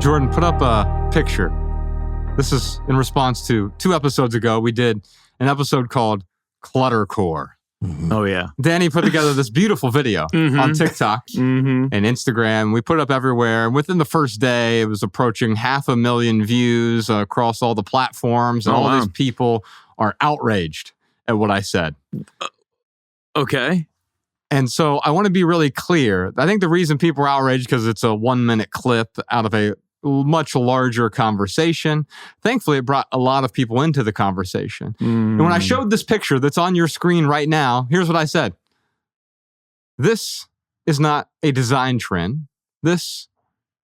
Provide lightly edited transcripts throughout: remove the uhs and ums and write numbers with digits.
Jordan, put up a picture. This is in response to 2 episodes ago. We did an episode called Cluttercore. Oh, yeah. Danny put together this beautiful video on TikTok and Instagram. We put it up everywhere. And within the first day, it was approaching 500,000 views across all the platforms. And these people are outraged at what I said. Okay. And so I want to be really clear. I think the reason people are outraged because it's a 1-minute clip out of a much larger conversation. Thankfully, it brought a lot of people into the conversation. And when I showed this picture that's on your screen right now, here's what I said. This is not a design trend. This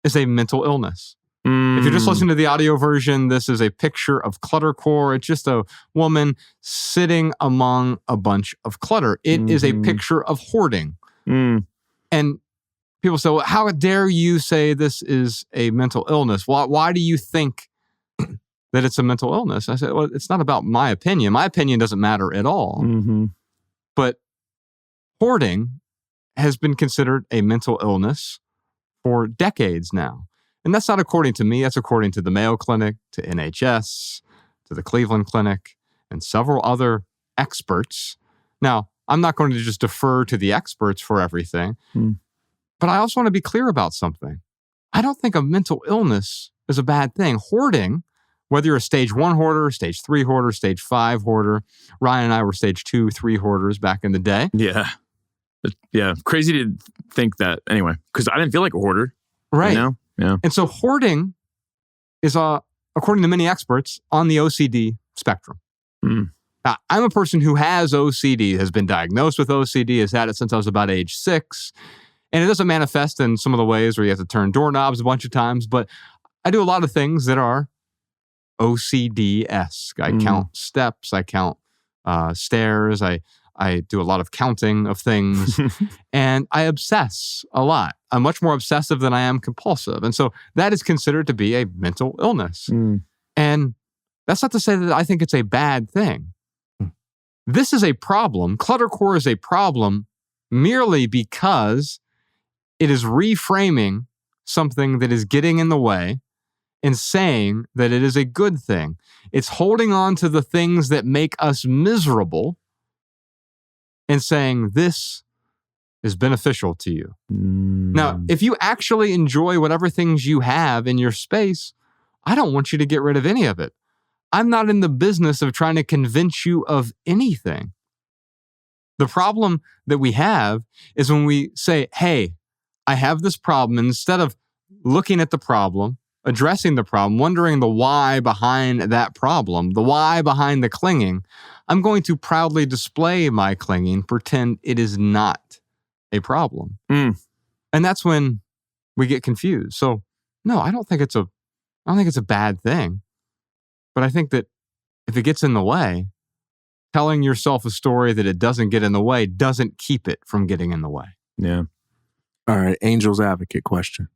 is a mental illness. If you're just listening to the audio version, this is a picture of cluttercore. It's just a woman sitting among a bunch of clutter. It is a picture of hoarding. And people say, well, how dare you say this is a mental illness? Why do you think that it's a mental illness? I said, well, it's not about my opinion. My opinion doesn't matter at all. But hoarding has been considered a mental illness for decades now. And that's not according to me. That's according to the Mayo Clinic, to NHS, to the Cleveland Clinic, and several other experts. Now, I'm not going to just defer to the experts for everything. But I also want to be clear about something. I don't think a mental illness is a bad thing. Hoarding, whether you're a stage 1 hoarder, stage 3 hoarder, stage 5 hoarder, Ryan and I were stage 2, 3 hoarders back in the day. Yeah. Yeah. Crazy to think that anyway, because I didn't feel like a hoarder. Right. You know? Yeah. And so hoarding is, according to many experts, on the OCD spectrum. Now, I'm a person who has OCD, has been diagnosed with OCD, has had it since I was about age 6. And it doesn't manifest in some of the ways where you have to turn doorknobs a bunch of times, but I do a lot of things that are OCD-esque. I count steps, I count stairs, I do a lot of counting of things, and I obsess a lot. I'm much more obsessive than I am compulsive. And so that is considered to be a mental illness. And that's not to say that I think it's a bad thing. This is a problem. Cluttercore is a problem merely because it is reframing something that is getting in the way and saying that it is a good thing. It's holding on to the things that make us miserable and saying this is beneficial to you. Now, if you actually enjoy whatever things you have in your space, I don't want you to get rid of any of it. I'm not in the business of trying to convince you of anything. The problem that we have is when we say, hey, I have this problem, and instead of looking at the problem, addressing the problem, wondering the why behind that problem, the why behind the clinging, I'm going to proudly display my clinging, pretend it is not a problem. And that's when we get confused. So, no, I don't think it's a bad thing. But I think that if it gets in the way, telling yourself a story that it doesn't get in the way doesn't keep it from getting in the way. Yeah. All right, angel's advocate question.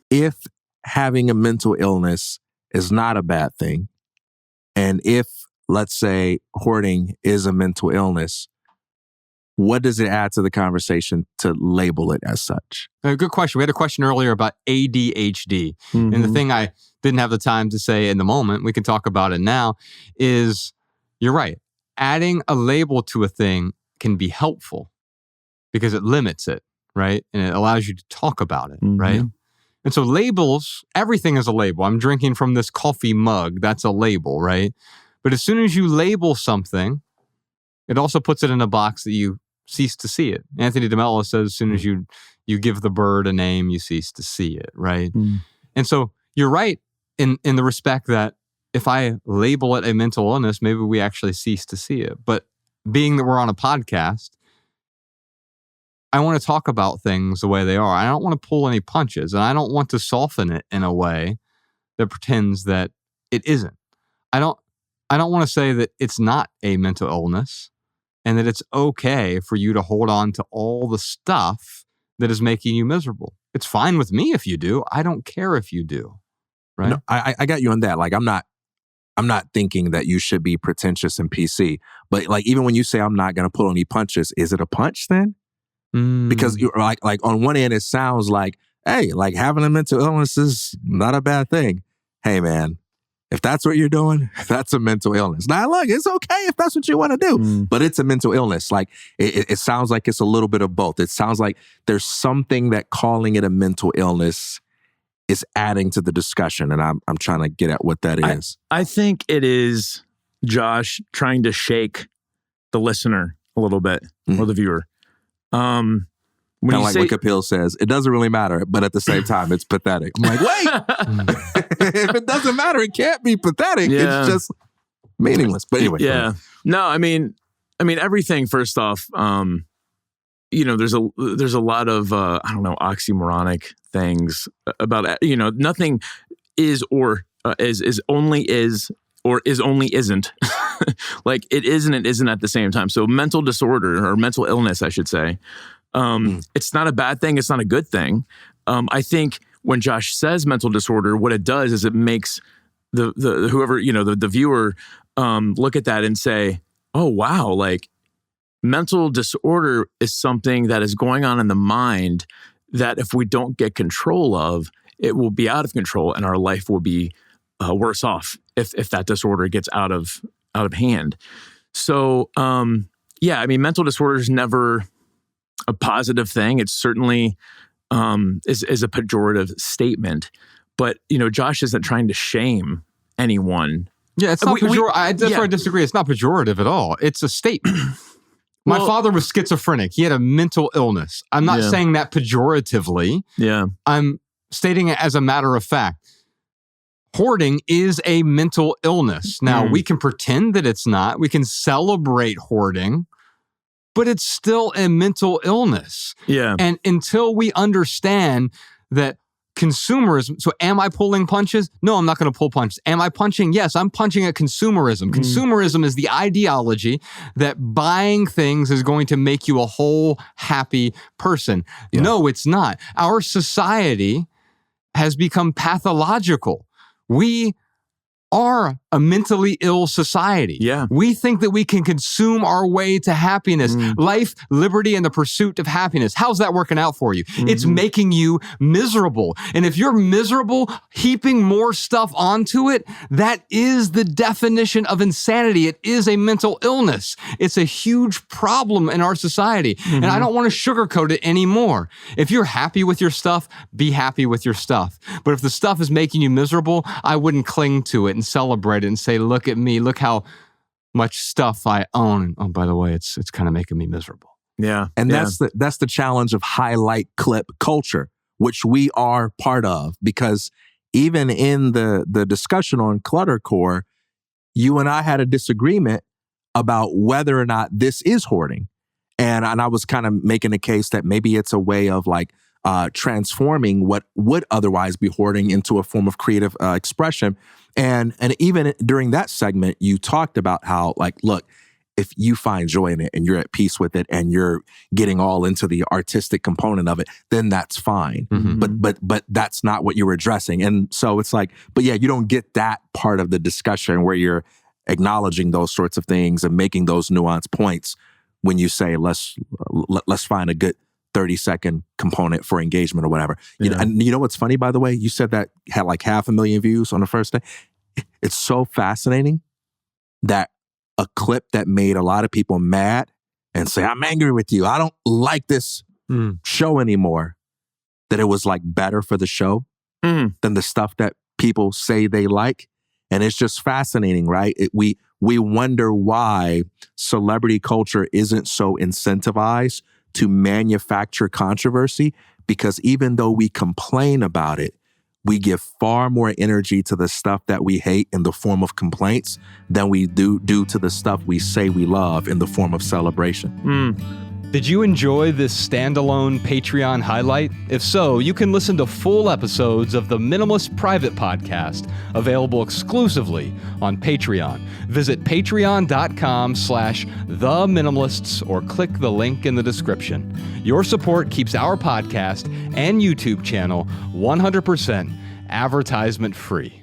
If having a mental illness is not a bad thing, and if, let's say, hoarding is a mental illness, what does it add to the conversation to label it as such? Good question. We had a question earlier about ADHD. And the thing I didn't have the time to say in the moment, we can talk about it now, is you're right. Adding a label to a thing can be helpful because it limits it, right? And it allows you to talk about it, right? And so labels, everything is a label. I'm drinking from this coffee mug. That's a label, right? But as soon as you label something, it also puts it in a box that you cease to see it. Anthony DeMello says as soon as you give the bird a name, you cease to see it, right? And so you're right in the respect that if I label it a mental illness, maybe we actually cease to see it. But being that we're on a podcast, I want to talk about things the way they are. I don't want to pull any punches, and I don't want to soften it in a way that pretends that it isn't. I don't want to say that it's not a mental illness and that it's okay for you to hold on to all the stuff that is making you miserable. It's fine with me if you do. I don't care if you do. Right? No, I got you on that. Like, I'm not thinking that you should be pretentious and PC, but like, even when you say I'm not going to pull any punches, is it a punch then? Because you're like on one end, it sounds like hey, like having a mental illness is not a bad thing. Hey, man, if that's what you're doing, that's a mental illness. Now, look, it's okay if that's what you want to do, but it's a mental illness. Like it sounds like it's a little bit of both. It sounds like there's something that calling it a mental illness is adding to the discussion, and I'm trying to get at what that is. I think it is Josh trying to shake the listener a little bit or the viewer. When kind of like what Kapil says, it doesn't really matter, but at the same time, it's pathetic. I'm like, wait, if it doesn't matter, it can't be pathetic. Yeah. It's just meaningless. But anyway, yeah, no, I mean, everything. First off, there's a lot of oxymoronic things about nothing is or is only is or is only isn't. Like it is and it isn't at the same time. So mental disorder or mental illness, I should say, it's not a bad thing. It's not a good thing. I think when Josh says mental disorder, what it does is it makes the whoever, the viewer look at that and say, oh, wow, like mental disorder is something that is going on in the mind that if we don't get control of, it will be out of control and our life will be worse off if that disorder gets out of hand. So, mental disorder is never a positive thing. It's certainly is a pejorative statement. But, Josh isn't trying to shame anyone. Yeah, it's not pejorative. That's where I disagree. It's not pejorative at all. It's a statement. My father was schizophrenic. He had a mental illness. I'm not saying that pejoratively. Yeah. I'm stating it as a matter of fact. Hoarding is a mental illness. Now, we can pretend that it's not. We can celebrate hoarding, but it's still a mental illness. Yeah. And until we understand that consumerism, so am I pulling punches? No, I'm not going to pull punches. Am I punching? Yes, I'm punching at consumerism. Consumerism is the ideology that buying things is going to make you a whole, happy person. Yeah. No, it's not. Our society has become pathological. We are a mentally ill society. Yeah. We think that we can consume our way to happiness, life, liberty, and the pursuit of happiness. How's that working out for you? It's making you miserable. And if you're miserable, heaping more stuff onto it, that is the definition of insanity. It is a mental illness. It's a huge problem in our society. And I don't want to sugarcoat it anymore. If you're happy with your stuff, be happy with your stuff. But if the stuff is making you miserable, I wouldn't cling to it and celebrate it and say, look at me, look how much stuff I own. And, oh, by the way, it's kind of making me miserable. Yeah. And that's the challenge of highlight clip culture, which we are part of, because even in the discussion on Cluttercore, you and I had a disagreement about whether or not this is hoarding. And I was kind of making a case that maybe it's a way of like transforming what would otherwise be hoarding into a form of creative expression. And even during that segment, you talked about how, like, look, if you find joy in it and you're at peace with it and you're getting all into the artistic component of it, then that's fine. But that's not what you were addressing. And so it's like, but yeah, you don't get that part of the discussion where you're acknowledging those sorts of things and making those nuanced points when you say, let's find a good 30-second component for engagement or whatever. You know, and you know what's funny, by the way? You said that had like 500,000 views on the first day. It's so fascinating that a clip that made a lot of people mad and say, I'm angry with you, I don't like this show anymore, that it was like better for the show than the stuff that people say they like. And it's just fascinating, right? We wonder why celebrity culture isn't so incentivized to manufacture controversy, because even though we complain about it, we give far more energy to the stuff that we hate in the form of complaints than we do to the stuff we say we love in the form of celebration. Did you enjoy this standalone Patreon highlight? If so, you can listen to full episodes of the Minimalist Private Podcast, available exclusively on Patreon. Visit patreon.com/theminimalists or click the link in the description. Your support keeps our podcast and YouTube channel 100% advertisement free.